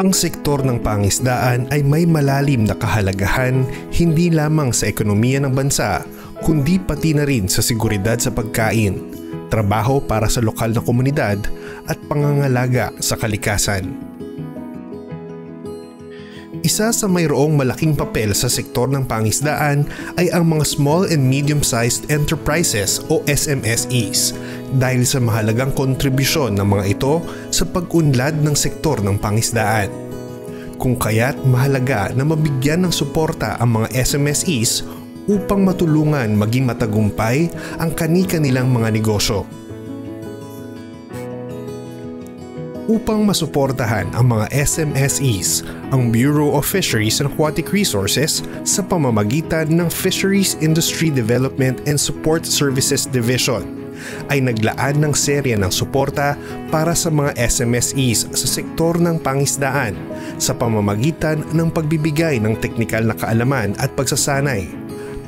Ang sektor ng pangisdaan ay may malalim na kahalagahan hindi lamang sa ekonomiya ng bansa, kundi pati na rin sa seguridad sa pagkain, trabaho para sa lokal na komunidad at pangangalaga sa kalikasan. Isa sa mayroong malaking papel sa sektor ng pangisdaan ay ang mga Small and Medium-Sized Enterprises o SMSEs dahil sa mahalagang kontribusyon ng mga ito sa pag-unlad ng sektor ng pangisdaan. Kung kaya't mahalaga na mabigyan ng suporta ang mga SMSEs upang matulungan maging matagumpay ang kani-kanilang mga negosyo. Upang masuportahan ang mga SMSEs, ang Bureau of Fisheries and Aquatic Resources sa pamamagitan ng Fisheries Industry Development and Support Services Division ay naglaan ng serya ng suporta para sa mga SMSEs sa sektor ng pangisdaan sa pamamagitan ng pagbibigay ng teknikal na kaalaman at pagsasanay,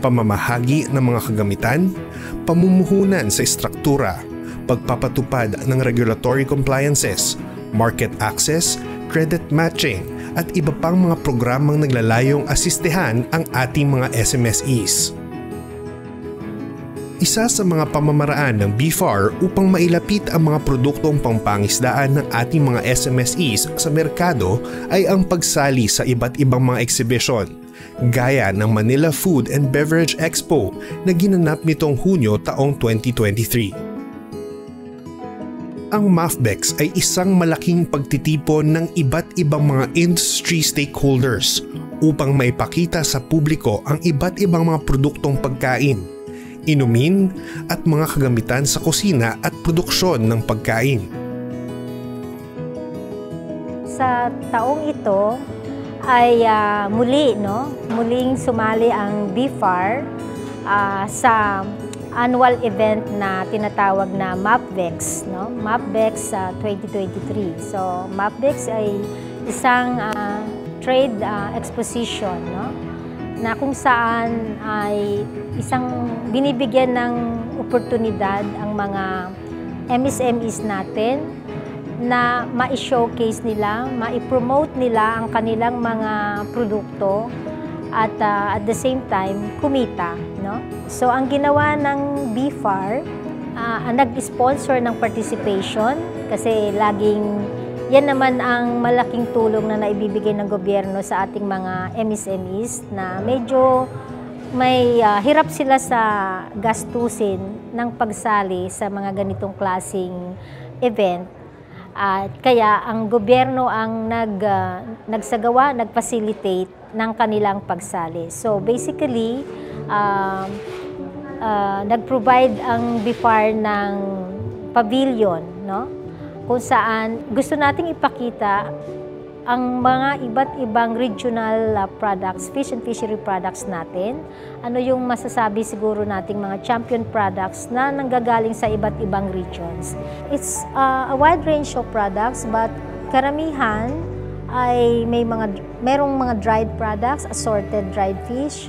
pamamahagi ng mga kagamitan, pamumuhunan sa istruktura, pagpapatupad ng regulatory compliances, market access, credit matching at iba pang mga programang naglalayong asistehan ang ating mga SMSEs. Isa sa mga pamamaraan ng BFAR upang mailapit ang mga produktong pangpangisdaan ng ating mga SMSEs sa merkado ay ang pagsali sa iba't ibang mga exhibition, gaya ng Manila Food and Beverage Expo na ginanap nitong Hunyo taong 2023. Ang MAFBEX ay isang malaking pagtitipon ng iba't ibang mga industry stakeholders upang maipakita sa publiko ang iba't ibang mga produktong pagkain, inumin at mga kagamitan sa kusina at produksyon ng pagkain. Sa taong ito ay muling sumali ang BFAR sa annual event na tinatawag na MAFBEX, MAFBEX 2023. So MAFBEX ay isang trade exposition, na kung saan ay isang binibigyan ng oportunidad ang mga MSMEs natin na ma-showcase nila, ma-promote nila ang kanilang mga produkto at the same time kumita, So ang ginawa ng BFAR, nag-sponsor ng participation kasi laging yan naman ang malaking tulong na naibibigay ng gobyerno sa ating mga MSMEs na medyo may hirap sila sa gastusin ng pagsali sa mga ganitong klaseng event. Kaya ang gobyerno ang nagsagawa, nag-facilitate ng kanilang pagsali. So basically, nag-provide ang BFAR ng pavilion, kung saan gusto nating ipakita ang mga iba't ibang regional products, fish and fishery products natin. Ano yung masasabi siguro nating mga champion products na nanggagaling sa iba't ibang regions. It's a wide range of products, but karamihan ay merong mga dried products, assorted dried fish,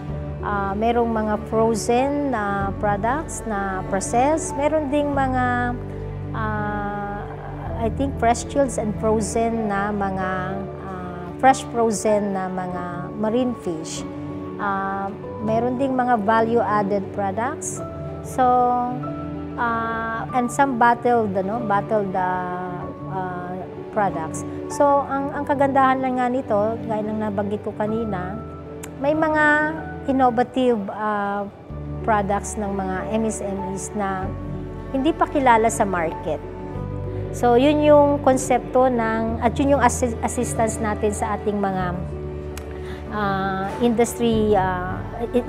merong mga frozen products na processed, meron ding mga I think fresh chilled and frozen na mga fresh frozen na mga marine fish. Meron ding mga value-added products. So and some bottled products. So ang kagandahan lang nga nito, gaya ng nabanggit ko kanina, may mga innovative products ng mga MSMEs na hindi pa kilala sa market. So yun yung konsepto at yun yung assistance natin sa ating mga industry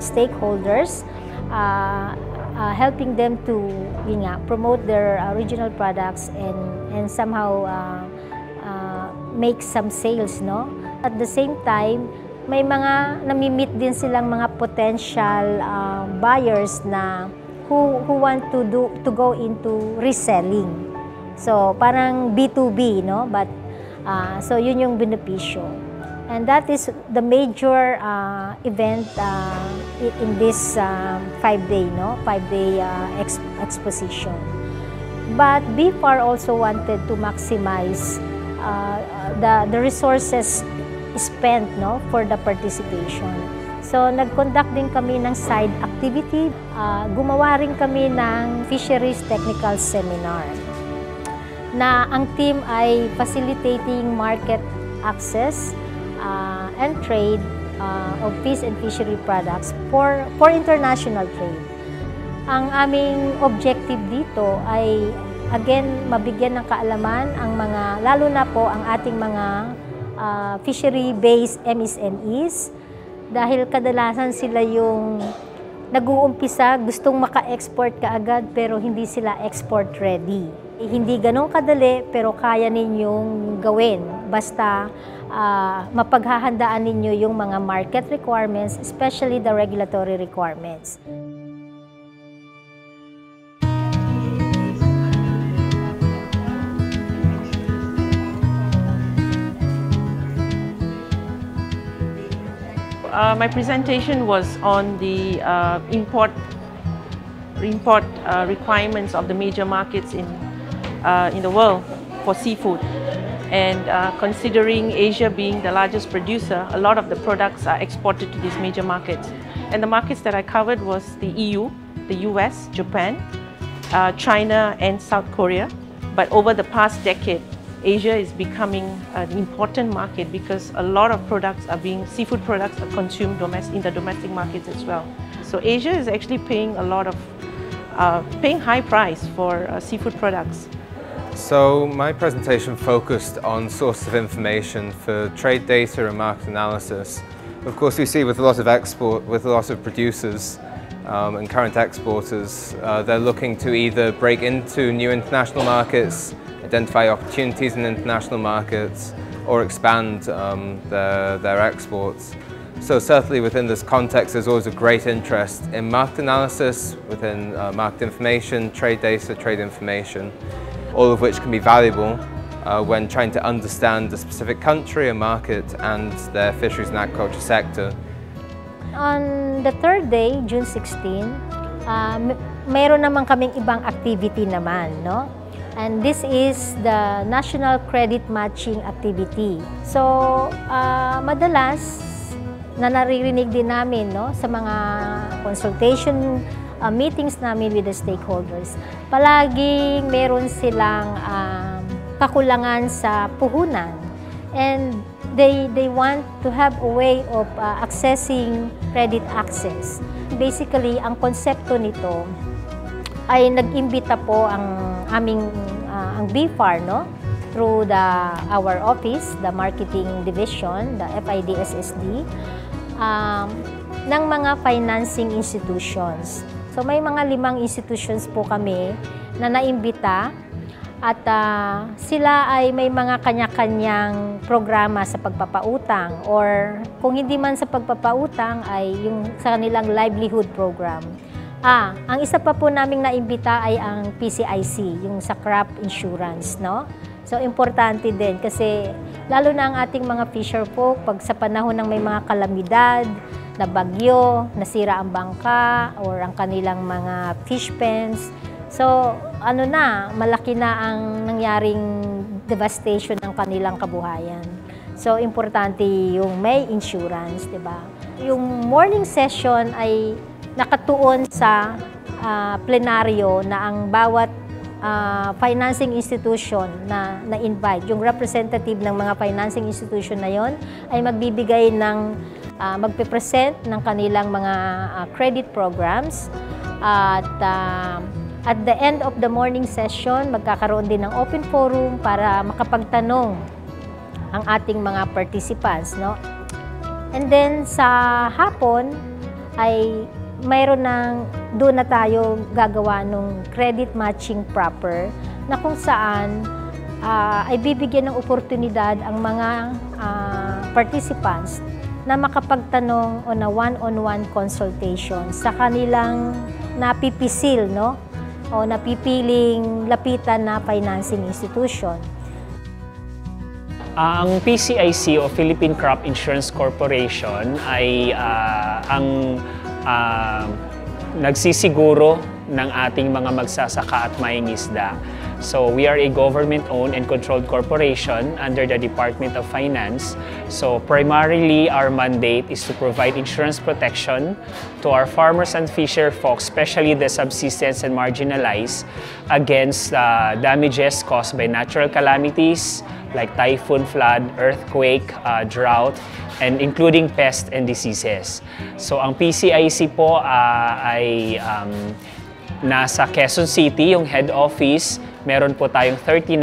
stakeholders, helping them to promote their original products and somehow make some sales, At the same time, may mga nami-meet din silang mga potential buyers na who want to go into reselling. So parang B2B, But so yun yung benepisyo. And that is the major event in this 5-day, 5-day exposition. But BFAR also wanted to maximize the resources spent, no, for the participation. So nag-conduct din kami ng side activity. Gumawa rin kami ng fisheries technical seminar na ang team ay facilitating market access and trade of fish and fishery products for international trade. Ang aming objective dito ay again mabigyan ng kaalaman ang mga, lalo na po ang ating mga fishery-based MSMEs, dahil kadalasan sila yung nag-uumpisa, gustong maka-export kaagad pero hindi sila export ready. Hindi ganun kadali pero kaya ninyong gawin basta mapaghahandaan ninyo yung mga market requirements, especially the regulatory requirements. My presentation was on the import requirements of the major markets in the world for seafood. And considering Asia being the largest producer, a lot of the products are exported to these major markets. And the markets that I covered was the EU, the US, Japan, China and South Korea. But over the past decade, Asia is becoming an important market because a lot of seafood products are consumed in the domestic markets as well. So Asia is actually paying paying high price for seafood products. So my presentation focused on sources of information for trade data and market analysis. Of course, we see with a lot of producers and current exporters, they're looking to either break into new international markets, identify opportunities in international markets, or expand their exports. So certainly within this context, there's always a great interest in market analysis, within market information, trade data, trade information, all of which can be valuable when trying to understand the specific country and market and their fisheries and agriculture sector. On the third day, June 16, mayroon naman kaming ibang activity naman, no? And this is the National Credit Matching Activity. So, madalas na naririnig din namin, no, sa mga consultation meetings namin with the stakeholders, palaging meron silang kakulangan sa puhunan. And they want to have a way of accessing credit access. Basically, ang konsepto nito ay nag-imbita po ang BFAR, no, through our office, the marketing division, the FIDSSD, ng mga financing institutions. So may mga 5 institutions po kami na naimbita at sila ay may mga kanya-kanyang programa sa pagpapautang, or kung hindi man sa pagpapautang ay yung sa kanilang livelihood program. Ang isa pa po naming naimbita ay ang PCIC, yung sa crop insurance, no? So, importante din kasi lalo na ang ating mga fisher folk, pag sa panahon ng may mga kalamidad, na bagyo, nasira ang bangka, or ang kanilang mga fish pens. So, malaki na ang nangyaring devastation ng kanilang kabuhayan. So, importante yung may insurance, di ba? Yung morning session ay nakatuon sa plenaryo na ang bawat financing institution na invite, yung representative ng mga financing institution na yon ay magbibigay ng, magpe-present ng kanilang mga credit programs. At the end of the morning session, magkakaroon din ng open forum para makapagtanong ang ating mga participants, no? And then sa hapon ay mayroon doon na tayo gagawa ng credit matching proper na kung saan ay bibigyan ng oportunidad ang mga participants na makapagtanong on a one-on-one consultation sa kanilang napipisil, no? O napipiling lapitan na financing institution. Ang PCIC o Philippine Crop Insurance Corporation ay ang nagsisiguro ng ating mga magsasaka at mangingisda So we are a government-owned and controlled corporation under the Department of Finance. So primarily, our mandate is to provide insurance protection to our farmers and fisher folks, especially the subsistence and marginalized, against damages caused by natural calamities like typhoon, flood, earthquake, drought, and including pests and diseases. So ang PCIC po ay nasa Quezon City, yung head office. Meron po tayong 13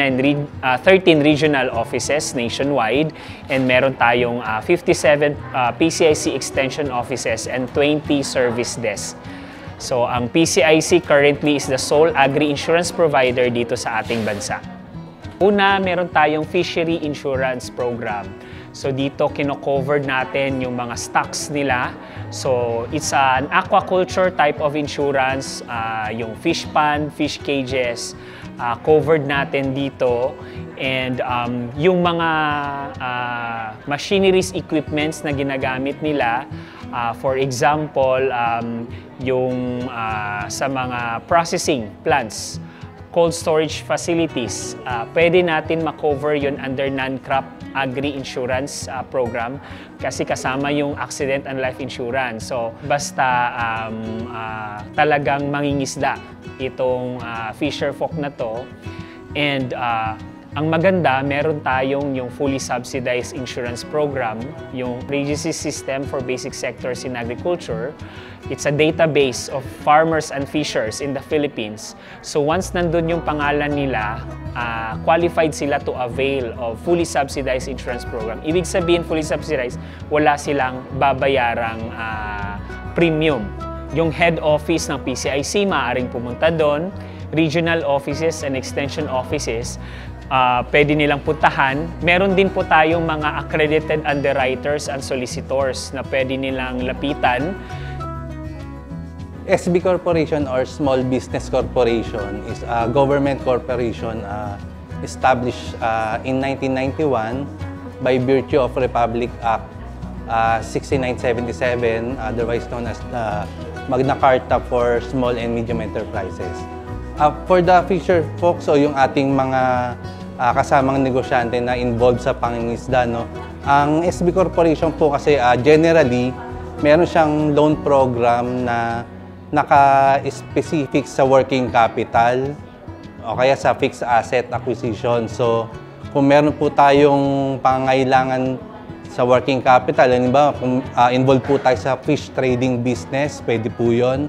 regional offices nationwide, and meron tayong 57 PCIC extension offices and 20 service desks. So ang PCIC currently is the sole agri-insurance provider dito sa ating bansa. Una, meron tayong fishery insurance program. So dito kino-cover natin yung mga stocks nila. So it's an aquaculture type of insurance, yung fish pond, fish cages, covered natin dito. And yung mga machineries, equipments na ginagamit nila, for example, yung sa mga processing plants, cold storage facilities, pwede natin ma-cover yun under non-crop agri-insurance program kasi kasama yung accident and life insurance. So basta talagang mangingisda itong fisher folk na to, and ang maganda, meron tayong yung fully subsidized insurance program, yung Regency System for Basic Sectors in Agriculture. It's a database of farmers and fishers in the Philippines. So once nandun yung pangalan nila, qualified sila to avail of fully subsidized insurance program. Ibig sabihin, fully subsidized, wala silang babayarang premium. Yung head office ng PCIC, maaaring pumunta doon. Regional offices and extension offices, pwede nilang puntahan. Meron din po tayong mga accredited underwriters and solicitors na pwede nilang lapitan. SB Corporation or Small Business Corporation is a government corporation established in 1991 by virtue of Republic Act 6977, otherwise known as the Magna Carta for Small and Medium Enterprises. For the fisher folks o yung ating mga kasamang negosyante na involved sa pangingisda, no? Ang SB Corporation po kasi generally, meron siyang loan program na naka-specific sa working capital o kaya sa fixed asset acquisition. So, kung meron po tayong pangangailangan sa working capital, halimbawa, kung involved po tayo sa fish trading business, pwede po yun.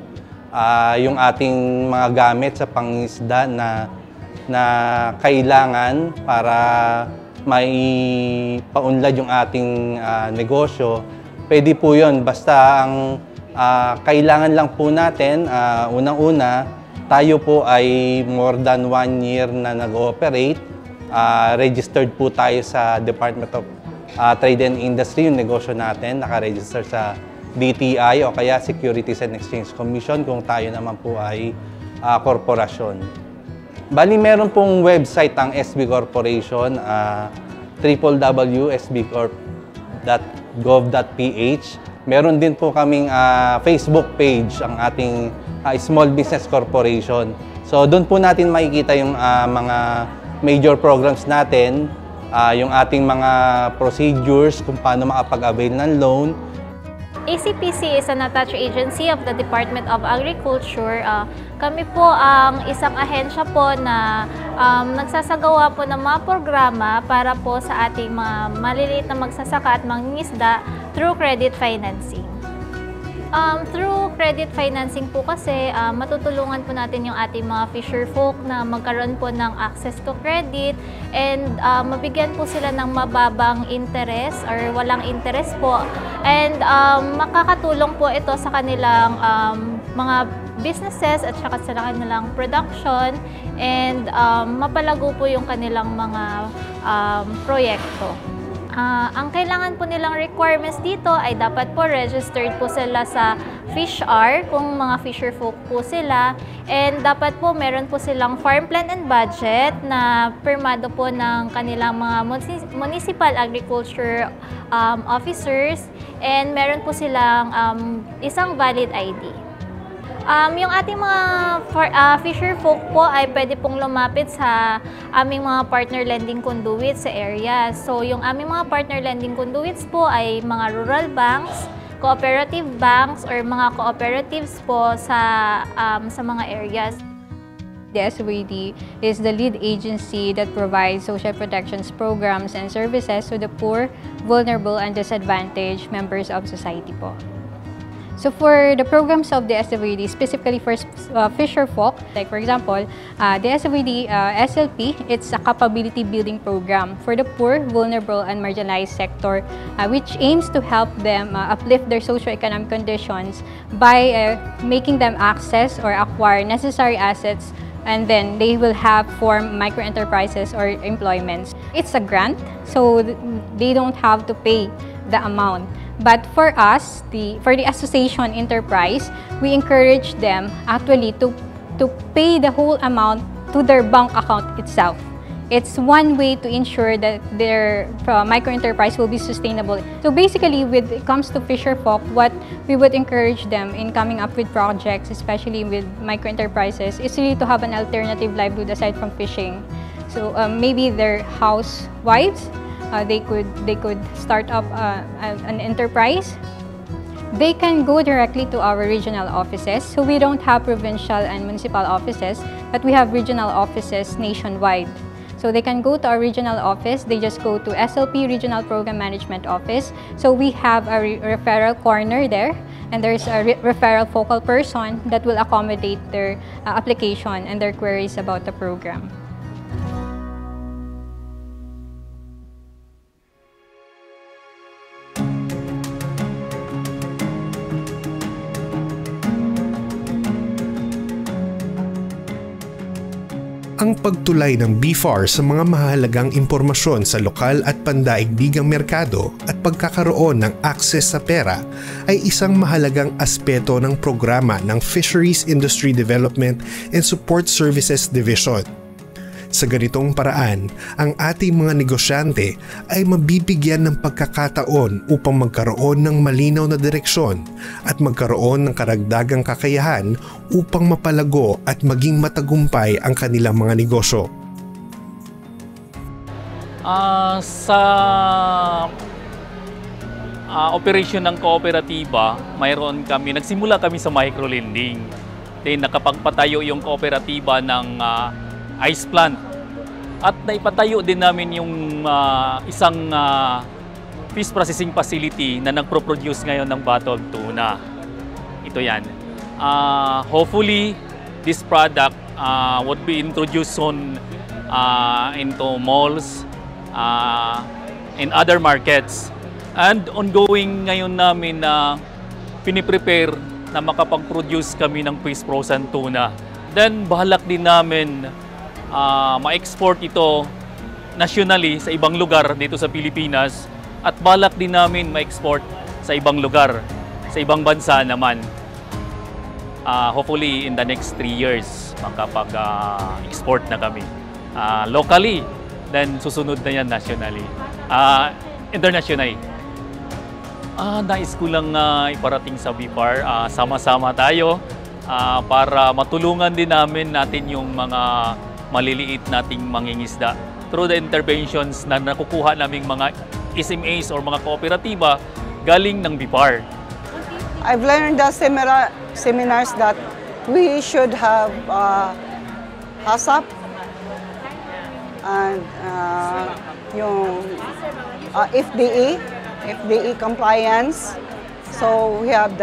Yung ating mga gamit sa pangingisda na kailangan para may paunlad yung ating negosyo, pwede po yun. Basta ang kailangan lang po natin, unang-una, tayo po ay more than 1 year na nag-ooperate. Registered po tayo sa Department of Trade and Industry, yung negosyo natin, naka-register sa DTI o kaya Securities and Exchange Commission kung tayo naman po ay korporasyon. Bali, meron pong website ang SB Corporation, www.sbcorp.gov.ph. Meron din po kaming Facebook page, ang ating Small Business Corporation. So, doon po natin makikita yung mga major programs natin, yung ating mga procedures kung paano makapag-avail ng loan. ACPC is an attached agency of the Department of Agriculture. Kami po ang isang ahensya po na nagsasagawa po ng mga programa para po sa ating mga maliliit na magsasaka at mangingisda through credit financing. Through credit financing po kasi matutulungan po natin yung ating mga fisher folk na magkaroon po ng access to credit and mabigyan po sila ng mababang interest or walang interest po, and makakatulong po ito sa kanilang mga businesses at saka sa kanilang production, and mapalago po yung kanilang mga proyekto. Ang kailangan po nilang requirements dito ay dapat po registered po sila sa FishR kung mga fisher folk po sila, and dapat po meron po silang farm plan and budget na pirmado po ng kanilang mga municipal agriculture officers, and meron po silang isang valid ID. Yung ating mga fisher folk po ay pwede pong lumapit sa aming mga partner lending conduits sa area. So yung aming mga partner lending conduits po ay mga rural banks, cooperative banks, or mga cooperatives po sa mga areas. The SOAD is the lead agency that provides social protections programs and services to the poor, vulnerable, and disadvantaged members of society po. So for the programs of the SOAD, specifically for fisher folk, like for example, the SOAD SLP, it's a capability building program for the poor, vulnerable, and marginalized sector, which aims to help them uplift their socioeconomic conditions by making them access or acquire necessary assets, and then they will have form microenterprises or employments. It's a grant, so they don't have to pay the amount. But for us, for the association enterprise, we encourage them actually to pay the whole amount to their bank account itself. It's one way to ensure that their microenterprise will be sustainable. So basically, when it comes to fisher folk, what we would encourage them in coming up with projects, especially with microenterprises, is really to have an alternative livelihood aside from fishing. So maybe they're housewives. They could start up an enterprise. They can go directly to our regional offices. So we don't have provincial and municipal offices, but we have regional offices nationwide. So they can go to our regional office. They just go to SLP Regional Program Management Office. So we have a referral corner there, and there's a referral focal person that will accommodate their application and their queries about the program. Ang pagtulay ng BFAR sa mga mahalagang impormasyon sa lokal at pandaigdigang merkado at pagkakaroon ng access sa pera ay isang mahalagang aspeto ng programa ng Fisheries Industry Development and Support Services Division. Sa ganitong paraan, ang ating mga negosyante ay mabibigyan ng pagkakataon upang magkaroon ng malinaw na direksyon at magkaroon ng karagdagang kakayahan upang mapalago at maging matagumpay ang kanilang mga negosyo. Sa operasyon ng kooperatiba, nagsimula kami sa microlending. Then nakapagpatayo yung kooperatiba ng ice plant. At naipatayo din namin yung isang fish processing facility na nagpro-produce ngayon ng bottled tuna. Ito yan. Hopefully, this product would be introduced soon into malls and other markets. And ongoing ngayon namin na piniprepare na makapag-produce kami ng fish frozen tuna. Then balak din namin ma-export ito nationally sa ibang lugar dito sa Pilipinas at balak din namin ma-export sa ibang lugar, sa ibang bansa naman. Hopefully in the next 3 years makapag-export na kami. Locally, then susunod na yan nationally. Internationally. Nais ko lang iparating sa BFAR, sama-sama tayo para matulungan din natin yung mga maliliit nating mangingisda through the interventions na nakukuha naming mga SMEs or mga kooperatiba galing ng BFAR. I've learned the seminars that we should have HACCP and yung FDA compliance. So we have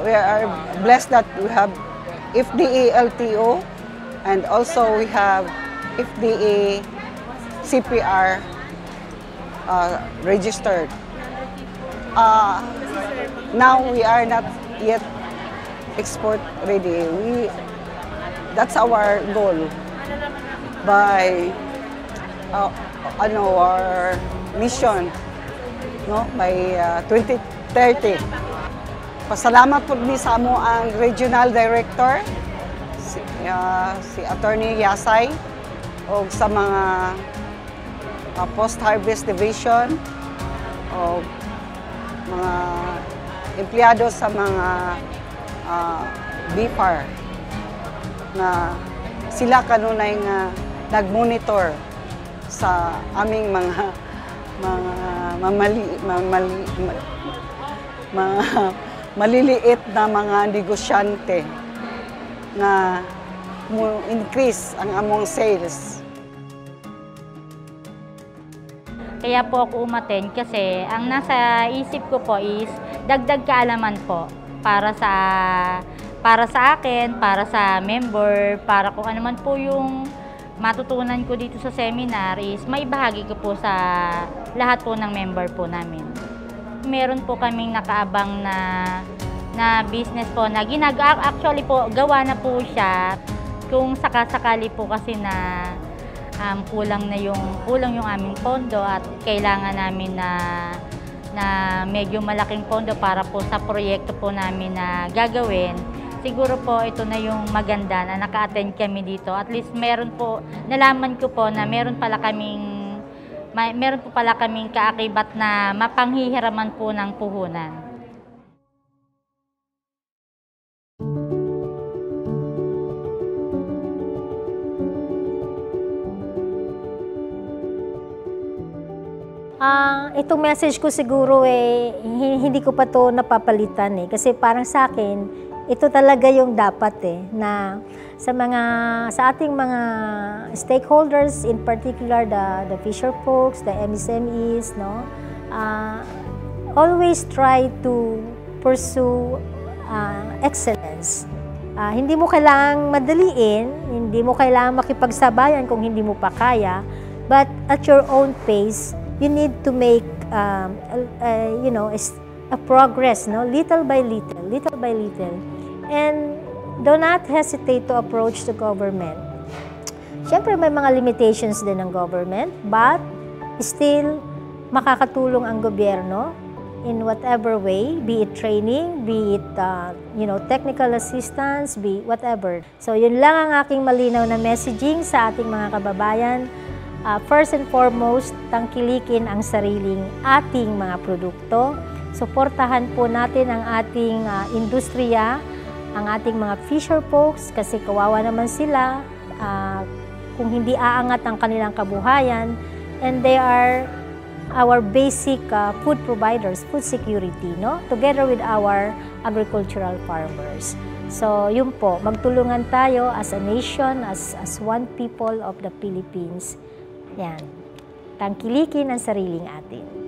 we are blessed that we have FDA LTO. And also we have FDA CPR registered. Now we are not yet export ready. That's our goal by our mission, no, by 2030. Pasalamat po ni sa amo ang regional director si Attorney Yasay o sa mga post-harvest division o mga empleyado sa mga BIFAR na sila kanunay nga nag-monitor sa aming mga maliliit na mga negosyante na mo-increase ang among sales. Kaya po ako umattend kasi ang nasa isip ko po is dagdag kaalaman po para sa akin, para sa member, para kung ano man po yung matutunan ko dito sa seminar is maibahagi ko po sa lahat po ng member po namin. Meron po kaming nakaabang na business po na actually po gawa na po siya kung sakasakali po kasi na kulang yung aming pondo at kailangan namin na medyo malaking pondo para po sa proyekto po namin na gagawin. Siguro po ito na yung maganda na naka-attend kami dito. At least nalaman ko po na meron po pala kaming kaakibat na mapanghihiraman po ng puhunan. Itong message ko siguro hindi ko pa to napapalitan kasi parang sa akin ito talaga yung dapat na sa ating mga stakeholders, in particular the fisher folks, the MSMEs, always try to pursue excellence. Hindi mo kailangang madaliin, hindi mo kailangang makipagsabayan kung hindi mo pa kaya, but at your own pace, you need to make a progress, little by little. And do not hesitate to approach the government. Siyempre may mga limitations din ng government, but still makakatulong ang gobyerno in whatever way, be it training, be it technical assistance, be whatever. So yun lang ang aking malinaw na messaging sa ating mga kababayan. First and foremost, tangkilikin ang sariling ating mga produkto. Suportahan po natin ang ating industriya, ang ating mga fisher folks kasi kawawa naman sila kung hindi aangat ang kanilang kabuhayan, and they are our basic food providers, food security, together with our agricultural farmers. So yun po, magtulungan tayo as a nation, as one people of the Philippines. Yan. Tangkilikin ang sariling atin.